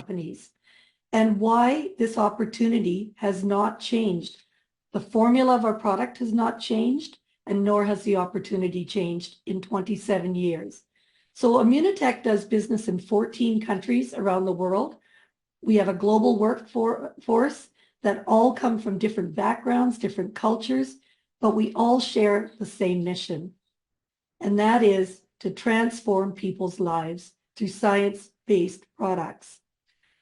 companies, and why this opportunity has not changed. The formula of our product has not changed, and nor has the opportunity changed in 27 years. So Immunotech does business in 14 countries around the world. We have a global workforce that all come from different backgrounds, different cultures, but we all share the same mission. And that is to transform people's lives through science-based products.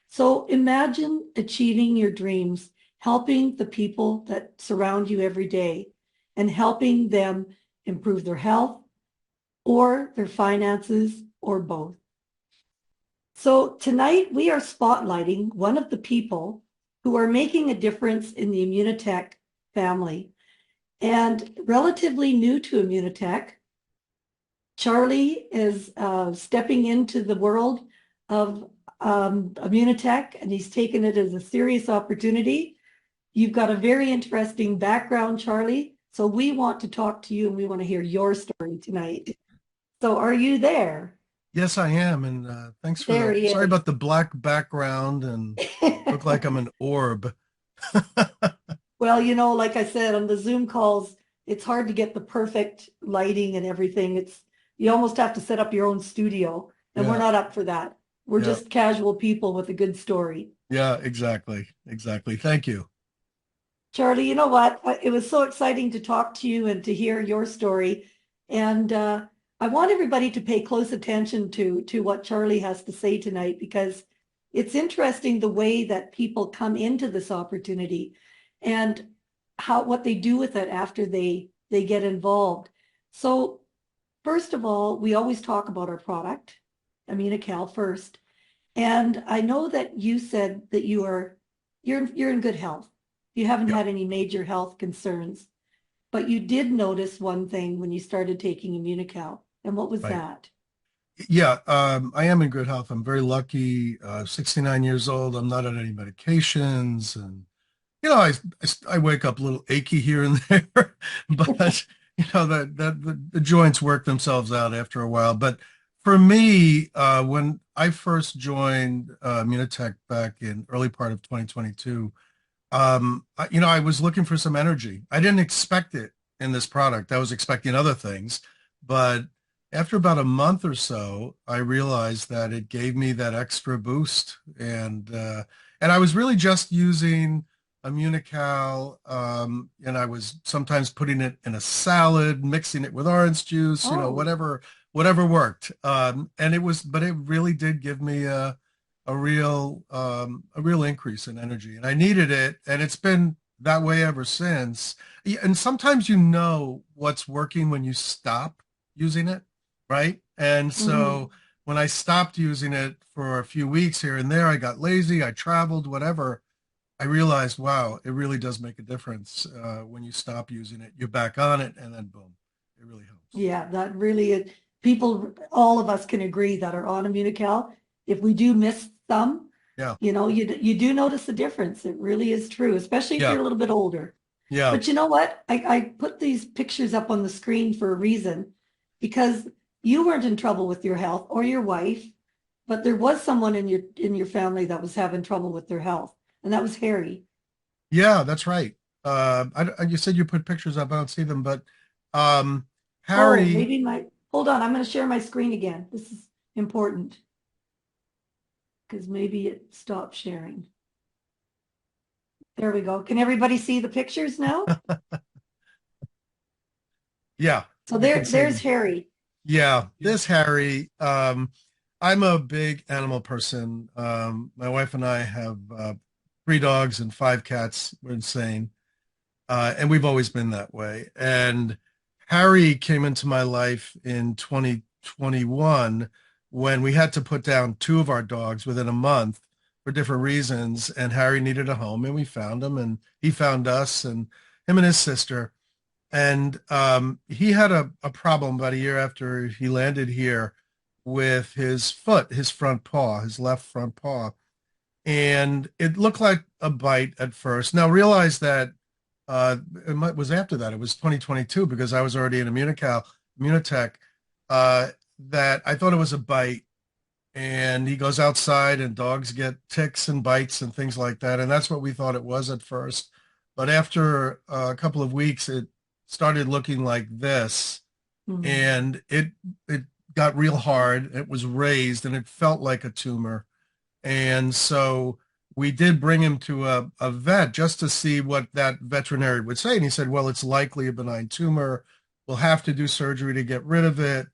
So imagine achieving your dreams, helping the people that surround you every day, and helping them improve their health or their finances or both. So tonight we are spotlighting one of the people who are making a difference in the Immunotech family. And relatively new to Immunotech, Charlie is stepping into the world of Immunotech, and he's taken it as a serious opportunity. You've got a very interesting background, Charlie. So we want to talk to you and we want to hear your story tonight. So are you there? Yes, I am, and thanks for There the. he Sorry is. about the black background and look like I'm an orb. Well, you know, like I said on the Zoom calls, it's hard to get the perfect lighting and everything. You almost have to set up your own studio, and we're Yeah, not up for that. We're yeah, just casual people with a good story. yeah, exactly, exactly. Thank you. Charlie, you know what? It was so exciting to talk to you and to hear your story. And I want everybody to pay close attention to what Charlie has to say tonight, because it's interesting the way that people come into this opportunity and what they do with it after they get involved. So first of all, we always talk about our product, Immunocal first. And I know that you said that you're in good health. You haven't Yeah, had any major health concerns, but you did notice one thing when you started taking Immunocal. And what was right. that? Yeah, I am in good health. I'm very lucky. 69 years old. I'm not on any medications, and I wake up a little achy here and there, but the joints work themselves out after a while. But for me, when I first joined Immunotech back in early part of 2022, I was looking for some energy. I didn't expect it in this product. I was expecting other things, but after about a month or so, I realized that it gave me that extra boost, and I was really just using Immunical, and I was sometimes putting it in a salad, mixing it with orange juice, Oh, whatever worked. But it really did give me a real increase in energy, and I needed it, and it's been that way ever since. Yeah, and sometimes you know what's working when you stop using it, right? And mhm. so when I stopped using it for a few weeks here and there, I got lazy, I traveled, whatever. I realized, wow, it really does make a difference when you stop using it. You're back on it, and then boom, it really helps. Yeah, that really is. People, all of us can agree that are on Immunocal. If we do miss some, Yeah, you do notice the difference. It really is true, especially if yeah, you're a little bit older. yeah, But you know what? I put these pictures up on the screen for a reason, because you weren't in trouble with your health or your wife, but there was someone in your family that was having trouble with their health, and that was Harry. yeah. That's right. You said you put pictures up. I don't see them, but um, Oh, Harry. maybe hold on, I'm going to share my screen again. This is important because maybe it stopped sharing. There we go. Can everybody see the pictures now? Yeah, So we can see there's them. Harry. Yeah, this Harry. I'm a big animal person. My wife and I have three dogs and five cats. We're insane, and we've always been that way. And Harry came into my life in 2021 when we had to put down two of our dogs within a month for different reasons. And Harry needed a home, and we found him, and he found us, and him and his sister. And he had a problem about a year after he landed here with his foot, his front paw, his left front paw. And it looked like a bite at first. Now realize that was after that. It was 2022 because I was already in Immunotech, that I thought it was a bite and he goes outside and dogs get ticks and bites and things like that. And that's what we thought it was at first. But after a couple of weeks, it started looking like this, Mm. and it got real hard. It was raised and it felt like a tumor. And so we did bring him to a vet just to see what that veterinarian would say. And he said, well, it's likely a benign tumor. We'll have to do surgery to get rid of it.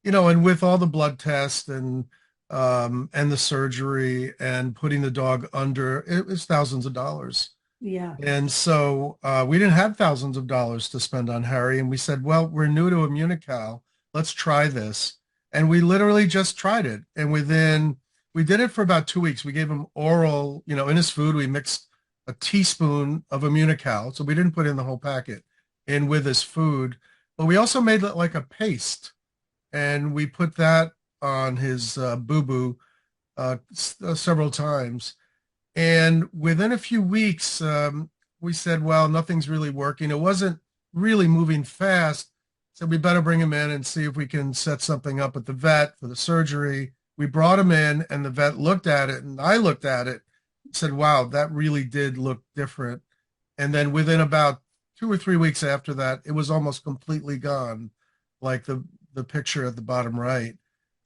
And with all the blood tests and the surgery and putting the dog under, it was thousands of dollars. Yeah. And so we didn't have thousands of dollars to spend on Harry. And we said, well, we're new to Immunocal. Let's try this. And we literally just tried it. And we did it for about 2 weeks. We gave him oral, in his food, we mixed a teaspoon of Immunocal. So we didn't put in the whole packet in with his food. But we also made it like a paste. And we put that on his boo-boo several times. And within a few weeks, we said, well, nothing's really working. It wasn't really moving fast. So we better bring him in and see if we can set something up at the vet for the surgery. We brought him in, and the vet looked at it, and I looked at it and said, wow, that really did look different. And then within about 2 or 3 weeks after that, it was almost completely gone, like the picture at the bottom right.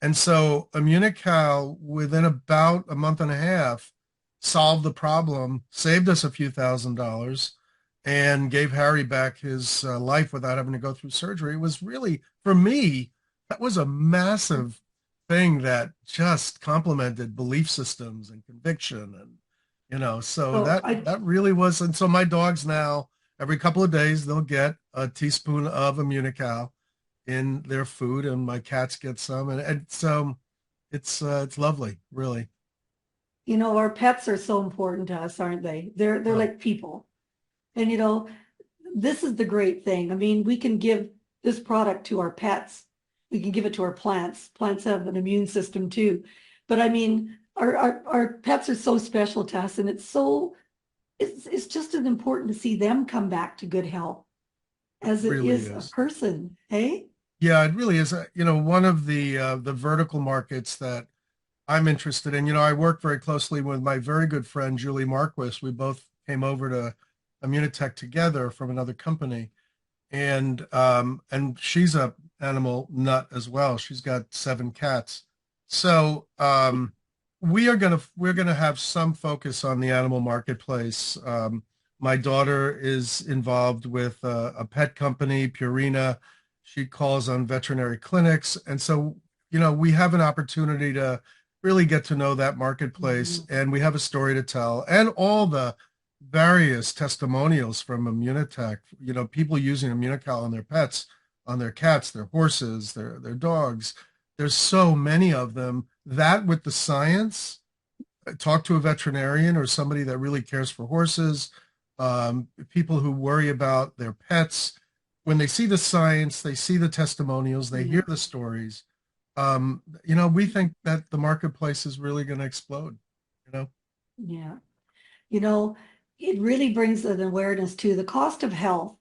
And so Immunical, within about a month and a half, solved the problem, saved us a few $1,000s, and gave Harry back his life without having to go through surgery. It was really, for me, that was a massive thing that just complemented belief systems and conviction. And, so So that that really was. And so my dogs now, every couple of days, they'll get a teaspoon of Immunical in their food, and my cats get some. And so it's lovely, really. our pets are so important to us, aren't they? They're Oh, like people. And this is the great thing. I mean, we can give this product to our pets. We can give it to our plants. Plants have an immune system too. But I mean, our pets are so special to us, and it's just as important to see them come back to good health as it really is a is. person. Hey? Yeah, it really is. One of the vertical markets that I'm interested in. I work very closely with my very good friend Julie Marquis. We both came over to Immunotech together from another company, and she's a animal nut as well. She's got 7 cats. So we're gonna have some focus on the animal marketplace. My daughter is involved with a pet company, Purina. She calls on veterinary clinics, and so we have an opportunity to really get to know that marketplace, Mhm. and we have a story to tell, and all the various testimonials from Immunotech, people using Immunocal on their pets, on their cats, their horses, their dogs. There's so many of them. That with the science, talk to a veterinarian or somebody that really cares for horses, people who worry about their pets. When they see the science, they see the testimonials, they Yeah. hear the stories. We think that the marketplace is really going to explode, you know? Yeah. You know, it really brings an awareness to the cost of health.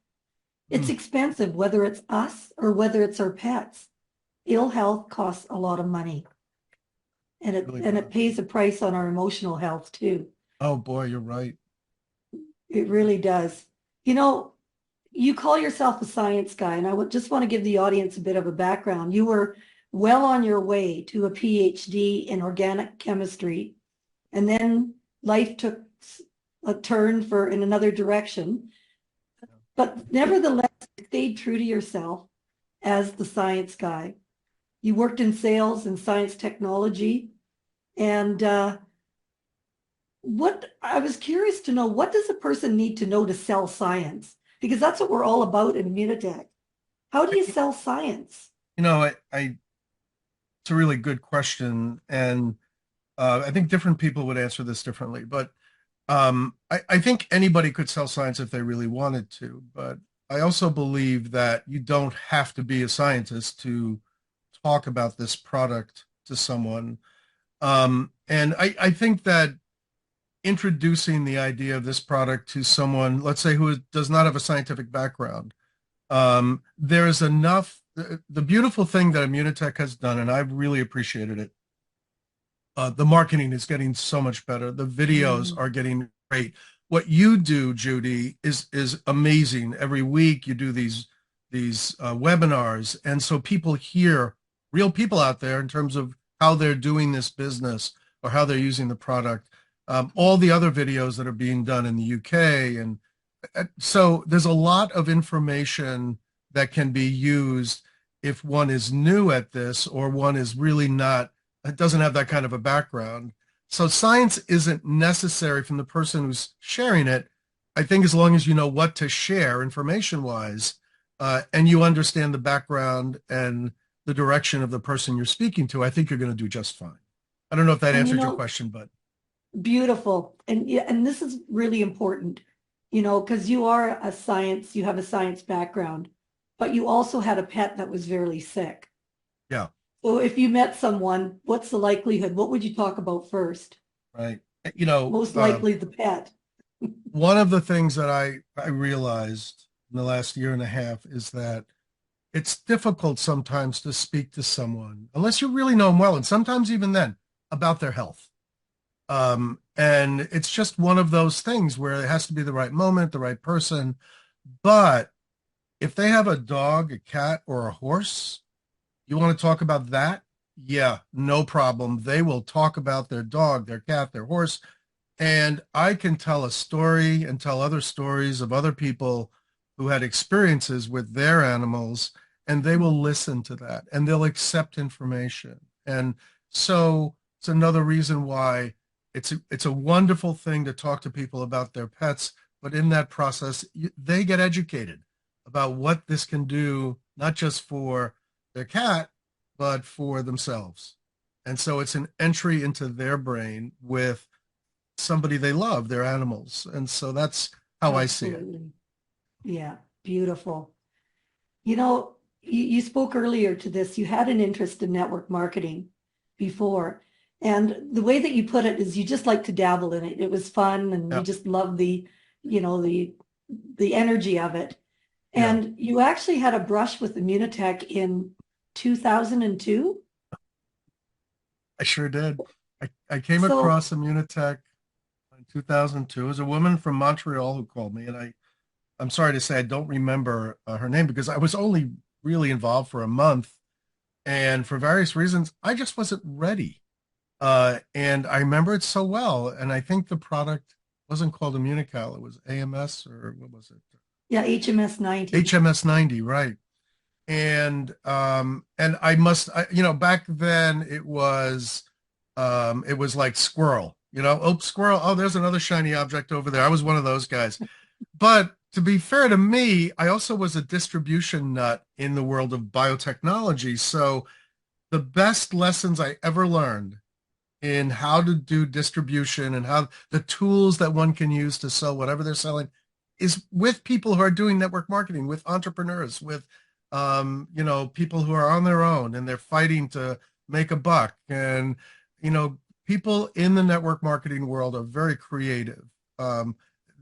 It's Mm, expensive, whether it's us or whether it's our pets. Ill health costs a lot of money, and it really and it does. pays a price on our emotional health too. Oh boy, you're right. It really does. You know, you call yourself a science guy, and I would just want to give the audience a bit of a background. You were well on your way to a PhD in organic chemistry, and then life took a turn in another direction. But nevertheless, you stayed true to yourself as the science guy. You worked in sales and science technology. And what I was curious to know, what does a person need to know to sell science? Because that's what we're all about in Immunotech. How do you sell science? It's a really good question, and I think different people would answer this differently. But I think anybody could sell science if they really wanted to. But I also believe that you don't have to be a scientist to talk about this product to someone. And I think that introducing the idea of this product to someone, let's say, who does not have a scientific background, there's enough. The beautiful thing that Immunotech has done, and I've really appreciated it, The marketing is getting so much better. The videos Mm. are getting great. What you do, Judy, is amazing. Every week you do these webinars, and so people hear real people out there in terms of how they're doing this business or how they're using the product. All the other videos that are being done in the UK, and so there's a lot of information that can be used if one is new at this or one is really not, it doesn't have that kind of a background. So science isn't necessary from the person who's sharing it. I think as long as you know what to share information wise, and you understand the background and the direction of the person you're speaking to, I think you're going to do just fine. I don't know if that And answered your question, but beautiful. And yeah, and this is really important, because you have a science background, but you also had a pet that was very sick. yeah, So if you met someone, what's the likelihood? What would you talk about first? right. You know, Most likely the pet. one of the things that I realized in the last year and a half is that it's difficult sometimes to speak to someone unless you really know them well, and sometimes even then about their health. And it's just one of those things where it has to be the right moment, the right person. But if they have a dog, a cat, or a horse, you want to talk about that? Yeah, no problem. They will talk about their dog, their cat, their horse, and I can tell a story and tell other stories of other people who had experiences with their animals, and they will listen to that and they'll accept information. And so it's another reason why it's a wonderful thing to talk to people about their pets, but in that process, they get educated about what this can do, not just for their cat, but for themselves. And so it's an entry into their brain with somebody they love, their animals. And so that's how I see it. Absolutely. Yeah, beautiful. You spoke earlier to this. You had an interest in network marketing before. And the way that you put it is you just like to dabble in it. It was fun and you Yeah. just love you know, the the energy of it. Yeah. And you actually had a brush with Immunotech in 2002. I sure did. I came So, across Immunotech in 2002. It was a woman from Montreal who called me, and I'm sorry to say I don't remember her name because I was only really involved for a month, and for various reasons, I just wasn't ready. And I remember it so well, and I think the product wasn't called Immunocal; it was AMS or what was it? yeah, HMS 90. HMS 90, right? And back then it was like squirrel, oh, squirrel, oh, there's another shiny object over there. I was one of those guys. But to be fair to me, I also was a distribution nut in the world of biotechnology. So the best lessons I ever learned in how to do distribution and how the tools that one can use to sell whatever they're selling is with people who are doing network marketing, with entrepreneurs, with people who are on their own and they're fighting to make a buck. And you know, people in the network marketing world are very creative.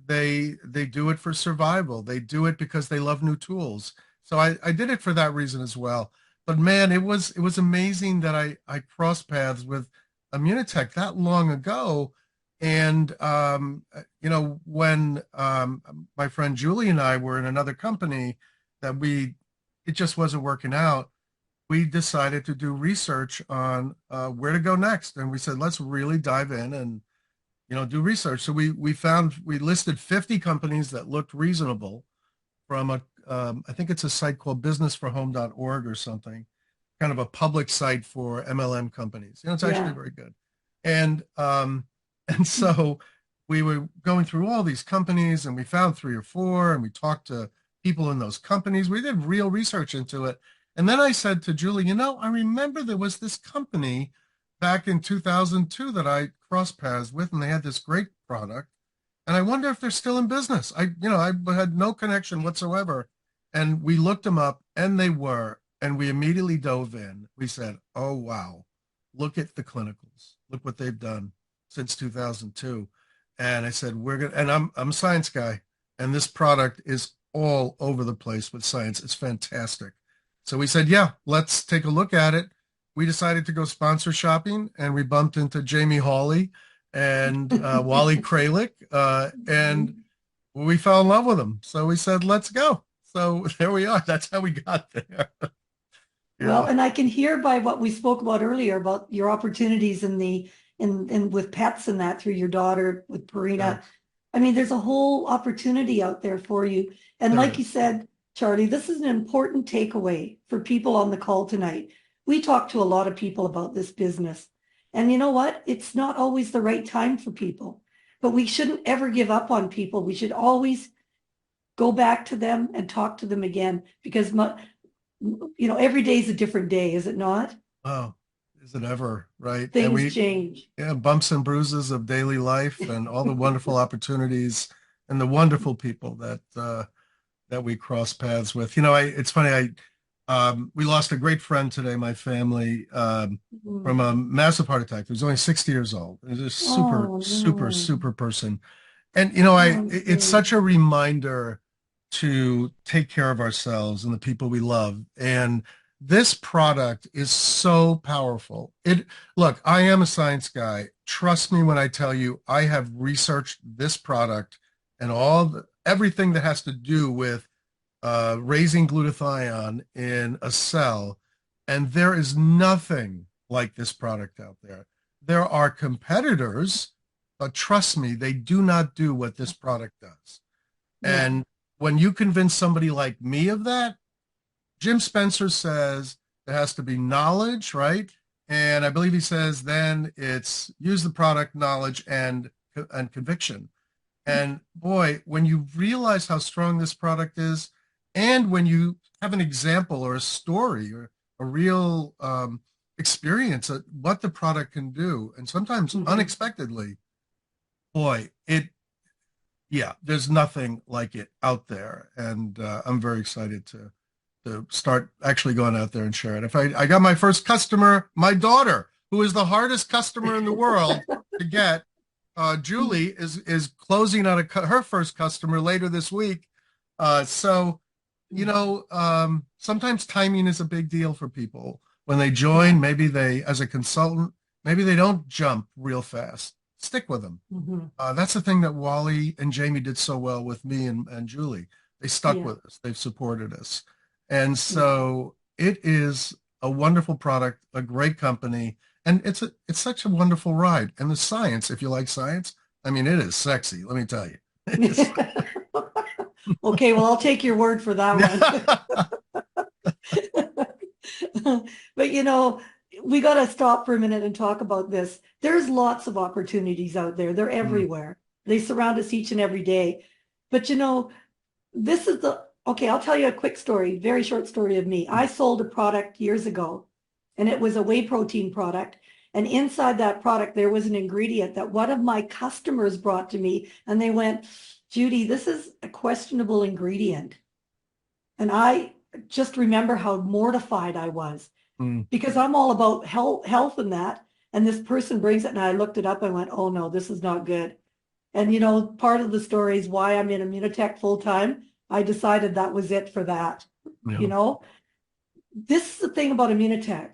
They do it for survival. They do it because they love new tools. So I did it for that reason as well. But man, it was amazing that I crossed paths with Immunotech that long ago. And when my friend Julie and I were in another company that it just wasn't working out, we decided to do research on where to go next. And we said, let's really dive in and do research. So we listed 50 companies that looked reasonable from I think it's a site called businessforhome.org or something, kind of a public site for MLM companies. It's actually Yeah. very good. And and so we were going through all these companies and we found three or four and we talked to people in those companies. We did real research into it. And then I said to Julie, I remember there was this company back in 2002 that I crossed paths with, and they had this great product. And I wonder if they're still in business. I had no connection whatsoever. And we looked them up and they were, and we immediately dove in. We said, oh, wow, look at the clinicals. Look what they've done since 2002. And I said, and I'm a science guy, and this product is all over the place with science. It's fantastic. So we said, yeah, let's take a look at it. we decided to go sponsor shopping, and we bumped into Jamie Hawley and Wally Kralik, and we fell in love with them. So we said, let's go. So there we are. That's how we got there. Well, Yeah. and I can hear by what we spoke about earlier about your opportunities in with pets and that through your daughter with Yeah. Purina. I mean, there's a whole opportunity out there for you. And There like you is. said, Charlie, this is an important takeaway for people on the call tonight. We talk to a lot of people about this business. And you know what? It's not always the right time for people, but we shouldn't ever give up on people. We should always go back to them and talk to them again because every day is a different day, is it not? Oh, is it ever, right? And Things change. yeah, bumps and bruises of daily life and all the wonderful opportunities and the wonderful people that we cross paths with. It's funny, we lost a great friend today, my family, from Mhm. a massive heart attack. He was only 60 years old. He was a super, Oh super, no. super person. And Oh, I'm it's sorry. such a reminder to take care of ourselves and the people we love. And this product is so powerful. Look, I am a science guy. Trust me when I tell you, I have researched this product and everything that has to do with raising glutathione in a cell, and there is nothing like this product out there. There are competitors, but trust me, they do not do what this product does. Yeah. And when you convince somebody like me of that, Jim Spencer says there has to be knowledge, right? And I believe he says then it's use the product, knowledge, and conviction. And boy, when you realize how strong this product is, and when you have an example or a story or a real experience of what the product can do, and sometimes Mhm. unexpectedly, boy, there's nothing like it out there. And I'm very excited to start actually going out there and share it. I got my first customer, my daughter, who is the hardest customer in the world to get. Julie is closing on her first customer later this week. So sometimes timing is a big deal for people. When they Yeah. join, maybe as a consultant, maybe they don't jump real fast. Stick with them. Mhm. That's the thing that Wally and Jamie did so well with me and Julie. They stuck Yeah. with us. They've supported us. And Yeah. so it is a wonderful product, a great company, and it's such a wonderful ride. And the science, if you like science, I mean, it is sexy, let me tell you. It's, Okay, well, I'll take your word for that one. yeah. But we got to stop for a minute and talk about this. There's lots of opportunities out there. They're Mm, everywhere. They surround us each and every day. But this is okay, I'll tell you a quick story, very short story of me. I sold a product years ago, and it was a whey protein product. And inside that product, there was an ingredient that one of my customers brought to me, and they went, Judy, this is a questionable ingredient. And I just remember how mortified I was mm, because I'm all about health and that. And this person brings it, and I looked it up and went, oh no, this is not good. And part of the story is why I'm in Immunotech full time. I decided that was it for that. You yeah, know, this is the thing about Immunotech.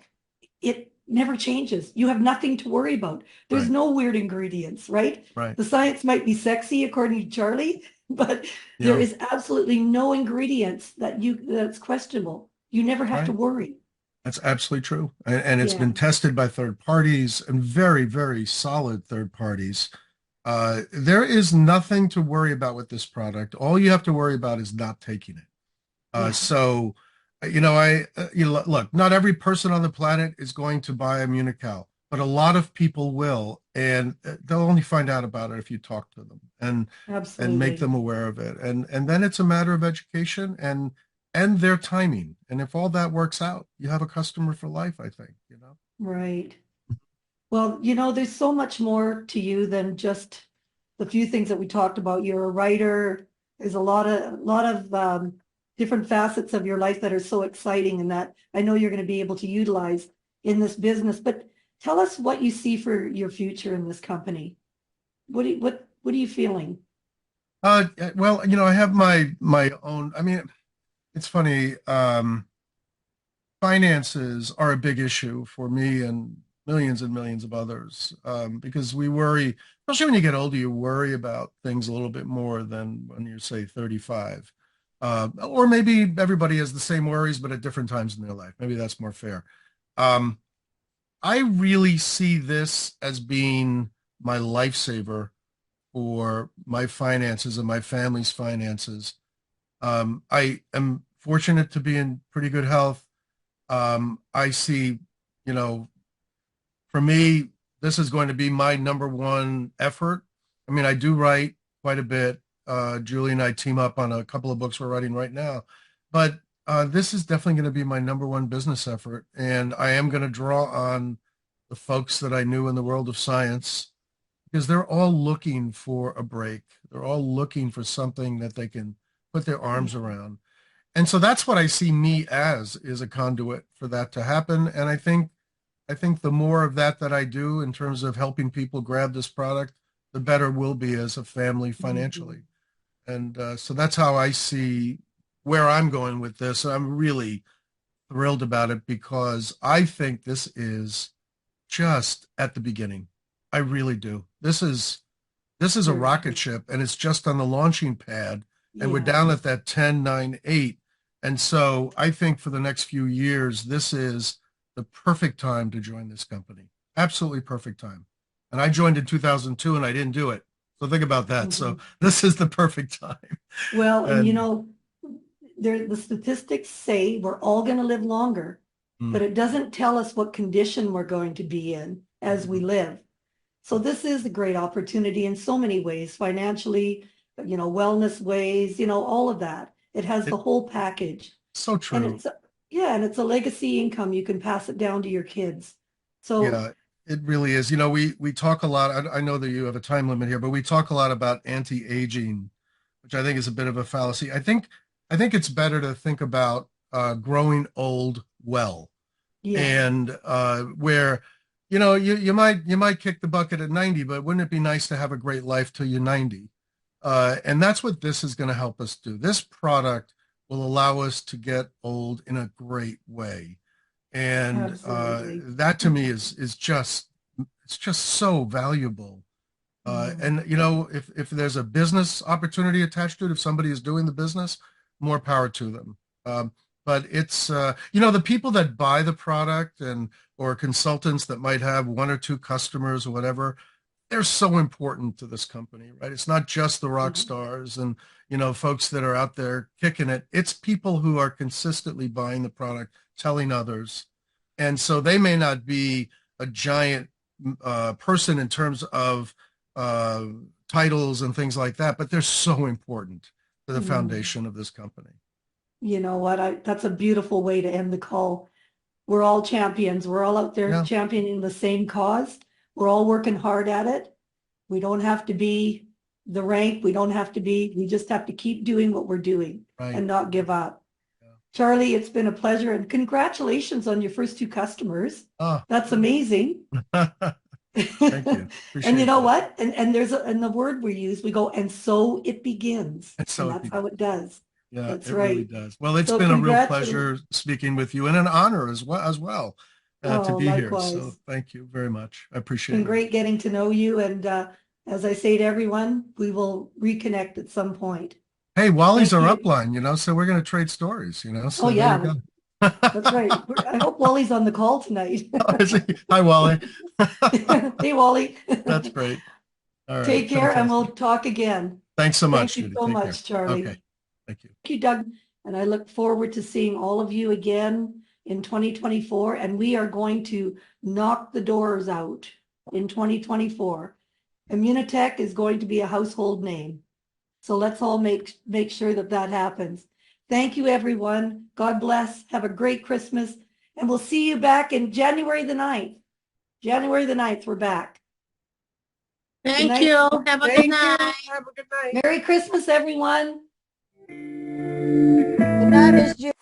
It never changes. You have nothing to worry about. There's right, no weird ingredients, right? right. The science might be sexy according to Charlie, but there Yeah, is absolutely no ingredients that's questionable. You never have to right. worry. That's absolutely true. And it's Yeah. been tested by third parties and very, very solid third parties. There is nothing to worry about with this product. All you have to worry about is not taking it. Yeah. So, look, not every person on the planet is going to buy Immunocal, but a lot of people will, and they'll only find out about it if you talk to them and make Absolutely. them aware of it. And then it's a matter of education and their timing. And if all that works out, you have a customer for life, I think. Right. Well, there's so much more to you than just the few things that we talked about. You're a writer. There's a lot of different facets of your life that are so exciting and that I know you're going to be able to utilize in this business. But tell us what you see for your future in this company. What are you feeling? Well, I have my own. I mean, it's funny. finances are a big issue for me and millions of others, because we worry, especially when you get older, you worry about things a little bit more than when you're, say, 35. Or maybe everybody has the same worries, but at different times in their life. Maybe that's more fair. Um, I really see this as being my lifesaver for my finances and my family's finances. I am fortunate to be in pretty good health. I see, you know, for me, this is going to be my number one effort. I mean, I do write quite a bit. Julie and I team up on a couple of books we're writing right now, but this is definitely going to be my number one business effort. And I am going to draw on the folks that I knew in the world of science because they're all looking for a break. They're all looking for something that they can put their arms Yeah. around. And so that's what I see me as, is a conduit for that to happen. And I think the more of that I do in terms of helping people grab this product, the better we'll be as a family Mhm. financially. And so that's how I see where I'm going with this. I'm really thrilled about it because I think this is just at the beginning. I really do. This is a Very rocket good. ship and it's just on the launching pad and we're Yeah. down at that 10, 9, 8. And so I think for the next few years, this is the perfect time to join this company. Absolutely perfect time. And I joined in 2002 and I didn't do it. So think about that. So Mhm. this is the perfect time. Well, and And the statistics say we're all going to live longer, mm, but it doesn't tell us what condition we're going to be in as we mm, live. So this is a great opportunity in so many ways, financially, wellness ways, all of that. It has the it's whole package. so And true. yeah, and it's a legacy income. You can pass it down to your kids. So Yeah, it really is. We talk a lot. I know that you have a time limit here, but we talk a lot about anti-aging, which I think is a bit of a fallacy. I think it's better to think about growing old well, yeah, and where you might kick the bucket at 90, but wouldn't it be nice to have a great life till you're 90? And that's what this is going to help us do. This product will allow us to get old in a great way. And absolutely. that to me is just it's just so valuable. Mhm. And if there's a business opportunity attached to it, if somebody is doing the business, more power to them. But it's the people that buy the product and or consultants that might have one or two customers or whatever, they're so important to this company, right? It's not just the rock Yeah. stars and folks that are out there kicking it. It's people who are consistently buying the product, telling others, and so they may not be a giant person in terms of uh, titles and things like that, but they're so important to the Mm. foundation of this company. You know what? That's a beautiful way to end the call. We're all champions. We're all out there Yeah, championing the same cause. We're all working hard at it. We don't have to be the rank. We just have to keep doing what we're doing right. and not give up. Charlie, it's been a pleasure and congratulations on your first two customers. Yeah. That's amazing. Oh, thank you. And you Appreciate know that. what? And and the word we use, we go, and so it begins. And And so it that's how begins. it does. Yeah, That's it really right. does. Well, it's So been a real congratulations. pleasure speaking with you and an honor as well to Oh, be here. So likewise. thank you very much. I appreciate Been it. great getting to know you. And as I say to everyone, we will reconnect at some point. Hey, Wally's Thank our you. upline, so we're going to trade stories, Oh, so there you yeah, go. that's right. I hope Wally's on the call tonight. Hi, Wally. Hey, Wally. That's great. All right. Take care and we'll Fantastic. talk again. Thanks so Thank much, you Judy. so Take care. much, Charlie. Okay. Thank you. Thank you, Doug. And I look forward to seeing all of you again in 2024. And we are going to knock the doors out in 2024. Immunotech is going to be a household name. So let's all make sure that that happens. Thank you, everyone. God bless. Have a great Christmas. And we'll see you back in January the 9th. January the 9th, we're back. Good Thank night. you. Have a good Thank you. night. Have a good night. Merry Christmas, everyone. Good night, Miss Judy.